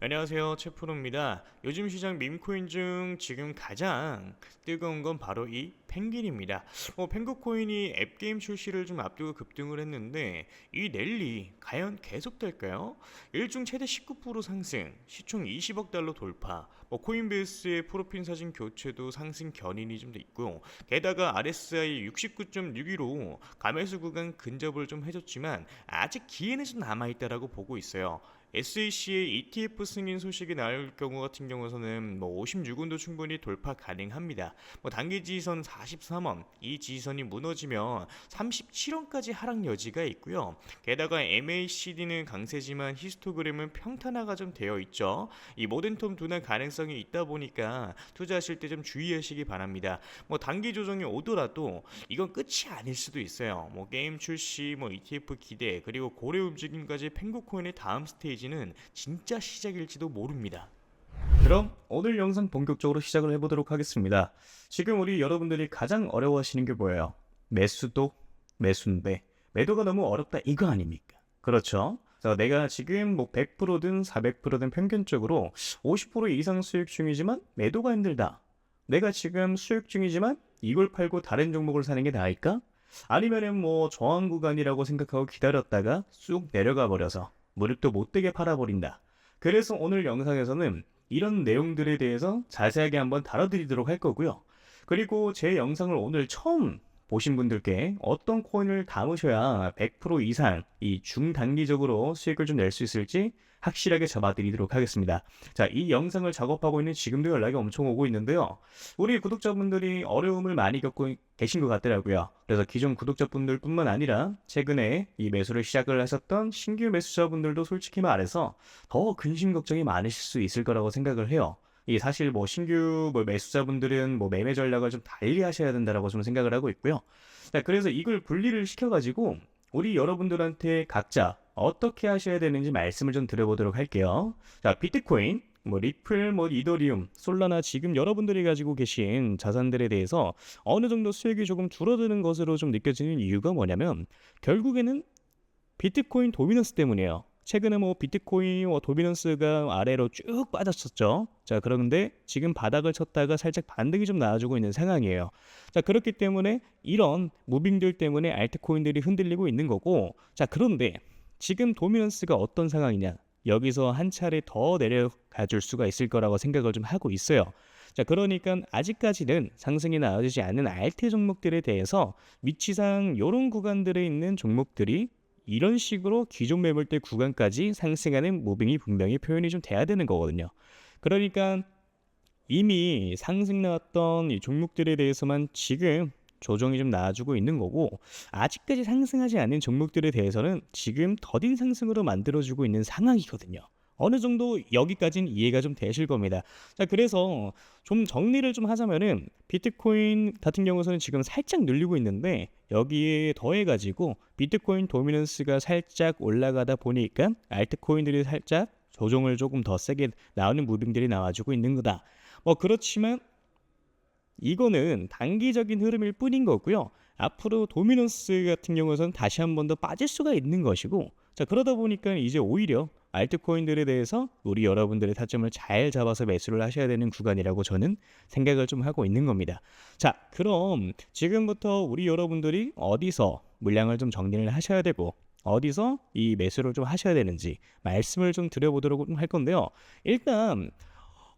안녕하세요, 최프로입니다. 요즘 시장 밈코인 중 지금 가장 뜨거운 건 바로 이 펭귄입니다. 펭구코인이 앱게임 출시를 좀 앞두고 급등을 했는데 이 랠리 과연 계속될까요? 일중 최대 19% 상승, 시총 20억 달러 돌파, 코인베이스의 프로필 사진 교체도 상승 견인이 좀 돼 있고요. 게다가 RSI 69.6위로 가매수 구간 근접을 좀 해줬지만 아직 기회는 좀 남아있다라고 보고 있어요. SAC의 ETF 승인 소식이 나올 경우 같은 경우에는 56원도 충분히 돌파 가능합니다. 단기 지지선 43원, 이 지지선이 무너지면 37원까지 하락 여지가 있고요. 게다가 MACD는 강세지만 히스토그램은 평탄화가 좀 되어 있죠. 이 모멘텀 둔화 가능성이 있다 보니까 투자하실 때 좀 주의하시기 바랍니다. 단기 조정이 오더라도 이건 끝이 아닐 수도 있어요. 게임 출시, ETF 기대, 그리고 고래 움직임까지 펭구코인의 다음 스테이지는 진짜 시작일지도 모릅니다. 그럼 오늘 영상 본격적으로 시작을 해보도록 하겠습니다. 지금 우리 여러분들이 가장 어려워하시는 게 뭐예요? 매수도 매수인데 매도가 너무 어렵다 이거 아닙니까? 그렇죠? 그래서 내가 지금 100%든 400%든 평균적으로 50% 이상 수익 중이지만 매도가 힘들다. 내가 지금 수익 중이지만 이걸 팔고 다른 종목을 사는 게 나을까? 아니면은 저항 구간이라고 생각하고 기다렸다가 쑥 내려가 버려서 무릎도 못 되게 팔아버린다. 그래서 오늘 영상에서는 이런 내용들에 대해서 자세하게 한번 다뤄드리도록 할 거고요. 그리고 제 영상을 오늘 처음 보신 분들께 어떤 코인을 담으셔야 100% 이상 이 중단기적으로 수익을 좀 낼 수 있을지 확실하게 잡아드리도록 하겠습니다. 자, 이 영상을 작업하고 있는 지금도 연락이 엄청 오고 있는데요. 우리 구독자분들이 어려움을 많이 겪고 계신 것 같더라고요. 그래서 기존 구독자분들 뿐만 아니라 최근에 이 매수를 시작을 하셨던 신규 매수자분들도 솔직히 말해서 더 근심 걱정이 많으실 수 있을 거라고 생각을 해요. 이 사실 신규 매수자분들은 매매 전략을 좀 달리 하셔야 된다라고 좀 생각을 하고 있고요. 자, 그래서 이걸 분리를 시켜가지고 우리 여러분들한테 각자 어떻게 하셔야 되는지 말씀을 좀 드려보도록 할게요. 자, 비트코인, 리플, 이더리움, 솔라나 지금 여러분들이 가지고 계신 자산들에 대해서 어느 정도 수익이 조금 줄어드는 것으로 좀 느껴지는 이유가 뭐냐면 결국에는 비트코인 도미넌스 때문이에요. 최근에 비트코인 도미넌스가 아래로 쭉 빠졌었죠. 자, 그런데 지금 바닥을 쳤다가 살짝 반등이 좀 나와주고 있는 상황이에요. 자, 그렇기 때문에 이런 무빙들 때문에 알트코인들이 흔들리고 있는 거고, 자, 그런데 지금 도미넌스가 어떤 상황이냐? 여기서 한 차례 더 내려가 줄 수가 있을 거라고 생각을 좀 하고 있어요. 자, 그러니까 아직까지는 상승이 나와주지 않는 알트 종목들에 대해서 위치상 이런 구간들에 있는 종목들이 이런 식으로 기존 매물대 구간까지 상승하는 무빙이 분명히 표현이 좀 돼야 되는 거거든요. 그러니까 이미 상승 나왔던 이 종목들에 대해서만 지금 조정이 좀 나와주고 있는 거고, 아직까지 상승하지 않은 종목들에 대해서는 지금 더딘 상승으로 만들어주고 있는 상황이거든요. 어느 정도 여기까지는 이해가 좀 되실 겁니다. 자, 그래서 좀 정리를 좀 하자면은 비트코인 같은 경우는 지금 살짝 늘리고 있는데 여기에 더해가지고 비트코인 도미넌스가 살짝 올라가다 보니까 알트코인들이 살짝 조정을 조금 더 세게 나오는 무빙들이 나와주고 있는 거다. 그렇지만 이거는 단기적인 흐름일 뿐인 거고요. 앞으로 도미넌스 같은 경우에는 다시 한 번 더 빠질 수가 있는 것이고, 자, 그러다 보니까 이제 오히려 알트코인들에 대해서 우리 여러분들의 타점을 잘 잡아서 매수를 하셔야 되는 구간이라고 저는 생각을 좀 하고 있는 겁니다. 자, 그럼 지금부터 우리 여러분들이 어디서 물량을 좀 정리를 하셔야 되고 어디서 이 매수를 좀 하셔야 되는지 말씀을 좀 드려보도록 할 건데요. 일단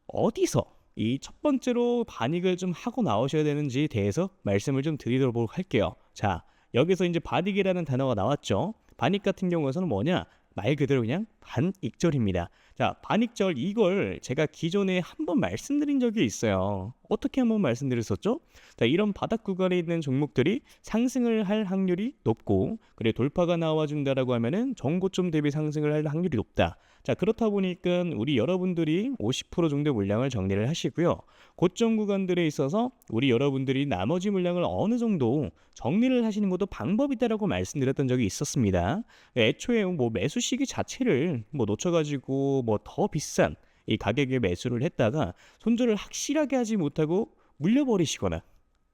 어디서 이 첫 번째로 반익을 좀 하고 나오셔야 되는지에 대해서 말씀을 좀 드리도록 할게요. 자, 여기서 이제 반익이라는 단어가 나왔죠. 반익 같은 경우에는 뭐냐? 말 그대로 그냥 반익절입니다. 자, 반익절 이걸 제가 기존에 한번 말씀드린 적이 있어요. 어떻게 한번 말씀드렸었죠? 자, 이런 바닥 구간에 있는 종목들이 상승을 할 확률이 높고, 그래 돌파가 나와준다라고 하면은 전고점 대비 상승을 할 확률이 높다. 자, 그렇다 보니까 우리 여러분들이 50% 정도 물량을 정리를 하시고요. 고점 구간들에 있어서 우리 여러분들이 나머지 물량을 어느 정도 정리를 하시는 것도 방법이다라고 말씀드렸던 적이 있었습니다. 애초에 매수 시기 자체를 놓쳐가지고 더 비싼 이 가격에 매수를 했다가 손절을 확실하게 하지 못하고 물려버리시거나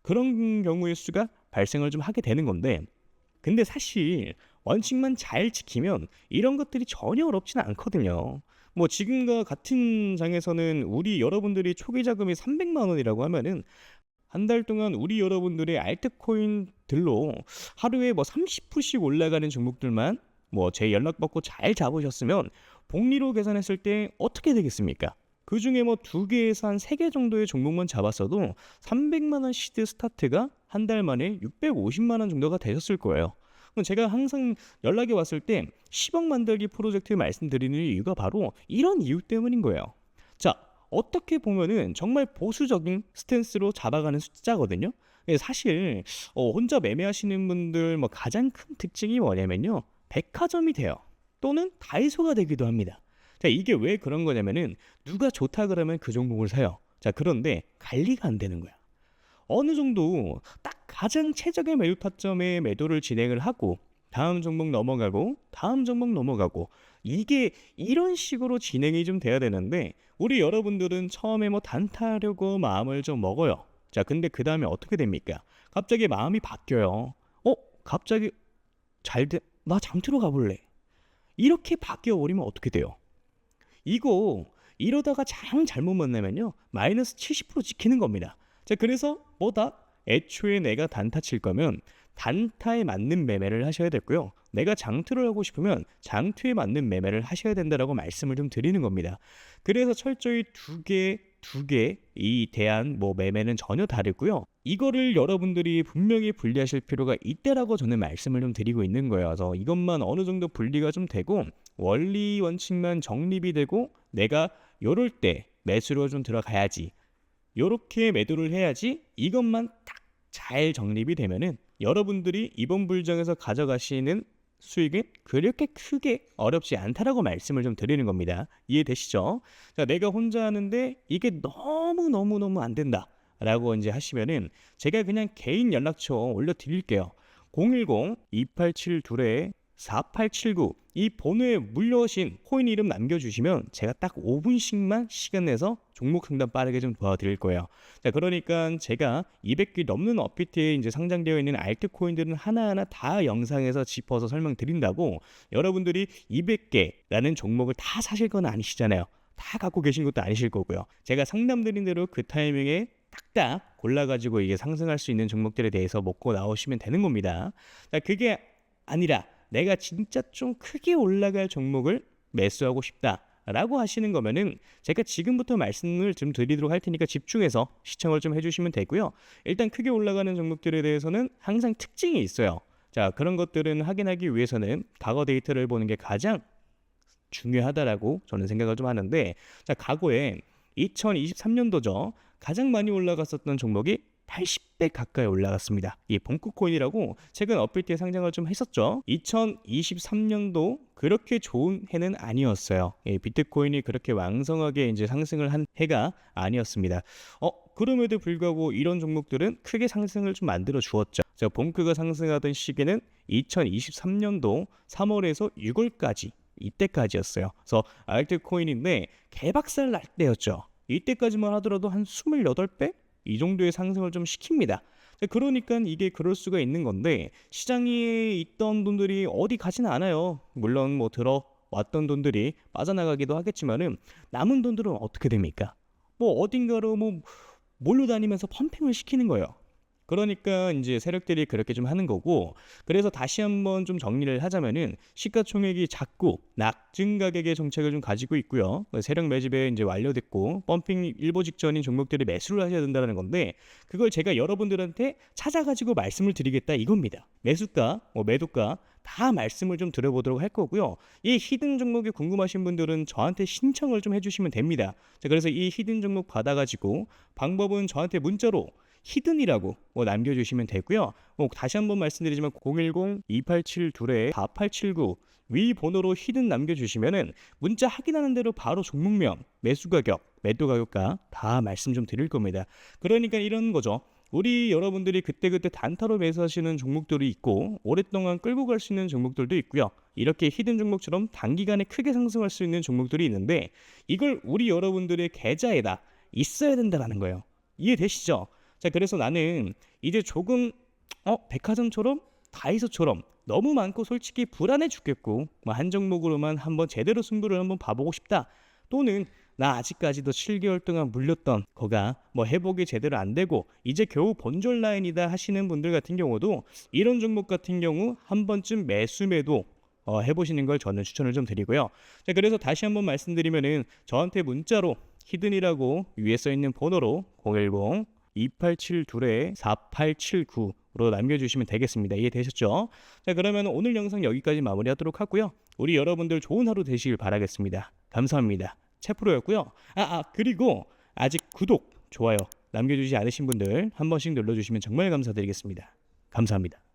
그런 경우의 수가 발생을 좀 하게 되는 건데, 근데 사실 원칙만 잘 지키면 이런 것들이 전혀 어렵지는 않거든요. 뭐 지금과 같은 장에서는 우리 여러분들이 초기 자금이 300만 원이라고 하면은 한 달 동안 우리 여러분들의 알트코인들로 하루에 뭐 30%씩 올라가는 종목들만 뭐 제 연락받고 잘 잡으셨으면 복리로 계산했을 때 어떻게 되겠습니까? 그 중에 뭐 2개에서 한 3개 정도의 종목만 잡았어도 300만 원 시드 스타트가 한 달 만에 650만 원 정도가 되셨을 거예요. 그럼 제가 항상 연락이 왔을 때 10억 만들기 프로젝트 말씀드리는 이유가 바로 이런 이유 때문인 거예요. 자, 어떻게 보면은 정말 보수적인 스탠스로 잡아가는 숫자거든요. 사실 혼자 매매하시는 분들 뭐 가장 큰 특징이 뭐냐면요. 백화점이 돼요. 또는 다이소가 되기도 합니다. 자, 이게 왜 그런 거냐면은 누가 좋다 그러면 그 종목을 사요. 자, 그런데 관리가 안 되는 거야. 어느 정도 딱 가장 최적의 매도 타점에 매도를 진행을 하고 다음 종목 넘어가고 다음 종목 넘어가고 이게 이런 식으로 진행이 좀 돼야 되는데 우리 여러분들은 처음에 뭐 단타하려고 마음을 좀 먹어요. 자, 근데 그 다음에 어떻게 됩니까? 갑자기 마음이 바뀌어요. 갑자기 나 장투로 가볼래. 이렇게 바뀌어 버리면 어떻게 돼요? 이거 이러다가 잘못 만나면요 마이너스 70% 찍히는 겁니다. 자, 그래서 뭐다? 애초에 내가 단타 칠 거면 단타에 맞는 매매를 하셔야 됐고요. 내가 장투를 하고 싶으면 장투에 맞는 매매를 하셔야 된다라고 말씀을 좀 드리는 겁니다. 그래서 철저히 두 개 이 대한 뭐 매매는 전혀 다르고요. 이거를 여러분들이 분명히 분리하실 필요가 있다라고 저는 말씀을 좀 드리고 있는 거예요. 그래서 이것만 어느 정도 분리가 좀 되고 원리 원칙만 정립이 되고 내가 요럴 때 매수로 좀 들어가야지. 요렇게 매도를 해야지. 이것만 딱 잘 정립이 되면은 여러분들이 이번 불장에서 가져가시는 수익은 그렇게 크게 어렵지 않다라고 말씀을 좀 드리는 겁니다. 이해되시죠? 자, 내가 혼자 하는데 이게 너무 안 된다 라고 이제 하시면은 제가 그냥 개인 연락처 올려드릴게요. 010-2872-4879 이 번호에 물려오신 코인 이름 남겨주시면 제가 딱 5분씩만 시간 내서 종목 상담 빠르게 좀 도와드릴 거예요. 자, 그러니까 제가 200개 넘는 업비트에 이제 상장되어 있는 알트코인들은 하나하나 다 영상에서 짚어서 설명드린다고 여러분들이 200개라는 종목을 다 사실 건 아니시잖아요. 다 갖고 계신 것도 아니실 거고요. 제가 상담드린 대로 그 타이밍에 딱딱 골라가지고 이게 상승할 수 있는 종목들에 대해서 먹고 나오시면 되는 겁니다. 자, 그게 아니라 내가 진짜 좀 크게 올라갈 종목을 매수하고 싶다라고 하시는 거면은 제가 지금부터 말씀을 좀 드리도록 할 테니까 집중해서 시청을 좀 해주시면 되고요. 일단 크게 올라가는 종목들에 대해서는 항상 특징이 있어요. 자, 그런 것들은 확인하기 위해서는 과거 데이터를 보는 게 가장 중요하다라고 저는 생각을 좀 하는데, 자, 과거에 2023년도죠. 가장 많이 올라갔었던 종목이 80배 가까이 올라갔습니다. 이 봉크코인이라고 최근 업비트에 상장을 좀 했었죠. 2023년도 그렇게 좋은 해는 아니었어요. 비트코인이 그렇게 왕성하게 이제 상승을 한 해가 아니었습니다. 그럼에도 불구하고 이런 종목들은 크게 상승을 좀 만들어 주었죠. 자, 봉크가 상승하던 시기는 2023년도 3월에서 6월까지 이때까지였어요. 그래서 알트코인인데 개박살 날 때였죠. 이때까지만 하더라도 한 28배? 이 정도의 상승을 좀 시킵니다. 그러니까 이게 그럴 수가 있는 건데 시장에 있던 돈들이 어디 가지는 않아요. 물론 뭐 들어왔던 돈들이 빠져나가기도 하겠지만은 남은 돈들은 어떻게 됩니까? 뭐 어딘가로 뭐 몰려다니면서 펌핑을 시키는 거예요. 그러니까 이제 세력들이 그렇게 좀 하는 거고, 그래서 다시 한번 좀 정리를 하자면은 시가총액이 작고 낙증 가격의 정책을 좀 가지고 있고요. 세력 매집에 이제 완료됐고 펌핑 일보 직전인 종목들이 매수를 하셔야 된다는 건데, 그걸 제가 여러분들한테 찾아가지고 말씀을 드리겠다 이겁니다. 매수가, 매도가 다 말씀을 좀 드려보도록 할 거고요. 이 히든 종목이 궁금하신 분들은 저한테 신청을 좀 해주시면 됩니다. 자, 그래서 이 히든 종목 받아가지고 방법은 저한테 문자로 히든이라고 남겨주시면 되고요. 다시 한번 말씀드리지만 010-2872-4879 위 번호로 히든 남겨주시면은 문자 확인하는 대로 바로 종목명, 매수 가격, 매도 가격과 다 말씀 좀 드릴 겁니다. 그러니까 이런 거죠. 우리 여러분들이 그때그때 단타로 매수하시는 종목들이 있고 오랫동안 끌고 갈 수 있는 종목들도 있고요. 이렇게 히든 종목처럼 단기간에 크게 상승할 수 있는 종목들이 있는데 이걸 우리 여러분들의 계좌에다 있어야 된다는 거예요. 이해되시죠? 자, 그래서 나는 이제 조금 백화점처럼 다이소처럼 너무 많고 솔직히 불안해 죽겠고 한 종목으로만 한번 제대로 승부를 한번 봐보고 싶다 또는 나 아직까지도 7개월 동안 물렸던 거가 뭐 회복이 제대로 안 되고 이제 겨우 본전 라인이다 하시는 분들 같은 경우도 이런 종목 같은 경우 한 번쯤 매수 매도 해보시는 걸 저는 추천을 좀 드리고요. 자, 그래서 다시 한번 말씀드리면은 저한테 문자로 히든이라고 위에 써 있는 번호로 010-2872-4879로 남겨주시면 되겠습니다. 이해되셨죠? 자, 그러면 오늘 영상 여기까지 마무리하도록 하고요. 우리 여러분들 좋은 하루 되시길 바라겠습니다. 감사합니다. 채프로였고요. 그리고 아직 구독, 좋아요 남겨주지 않으신 분들 한 번씩 눌러주시면 정말 감사드리겠습니다. 감사합니다.